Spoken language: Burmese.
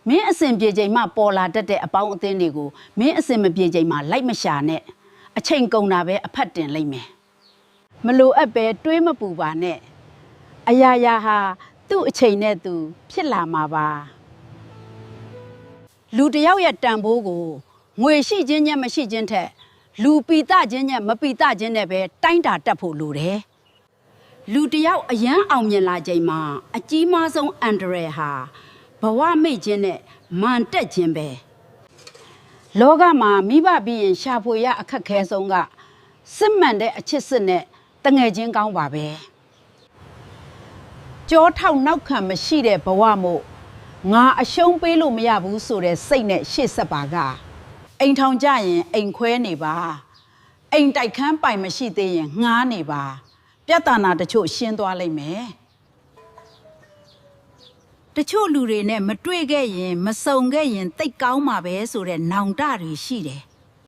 မင်းအစင်ပြေချိန်မှပေါ်လာတတ်တဲ့အပေါင်းအသင်းတွေကိုမင်းအစင်မပြေချိန်မှလိုက်မရှာနဲ့အချိန်ကုန်တာပဲအဖတ်တင်လိုက်မယ်မလိုအပ်ပဲတွေးမပူပါနဲ့အရာရာဟာသူ့အချိန်နဲ့သူဖြစ်လာမှာပါလူတယောက်ရဲ့တန်ဖိုးကိုငွေရှိခြင်းနဲ့မရှိခြင်းထက်လူပီတခြင်းနဲ့မပီတခြင်းနဲ့ပဲတိုင်းတာတတ်ဖို့လိုတယ်လူတယောက်အယမ်းအောင်မြင်လာချိန်မှာအကြီးမားဆုံးအန္တရာယ်ဟာဘဝမိတ်ခြင်းနဲ့မန်တက်ခြင်းပဲလောကမှာမိဘပြီးရင်ရှာဖွေရအခက်ခဲဆုံးကစစ်မှန်တဲ့အချစ်စစ်နဲ့တငယ်ချင်းကောင်းပါပဲကြောထောက်နောက်ခံမရှိတဲ့ဘဝမို့ငါအရှုံးပေးလို့မရဘူးဆိုတဲ့စိတ်နဲ့ရှေ့ဆက်ပါကအိမ်ထောင်ကြရင်အိမ်ခွဲနေပါအိမ်တိုက်ခန်းပိုင်မရှိသေးရင်ငှားနေပါပြဿနာတချို့ရှင်းသွားလိမ့်မယ်တချို့လူတွေနဲ့မတွေ့ခဲ့ရင်မစုံခဲ့ရင်တိတ်ကောင်းမှာပဲဆိုတဲ့နောင်တတွေရှိတယ်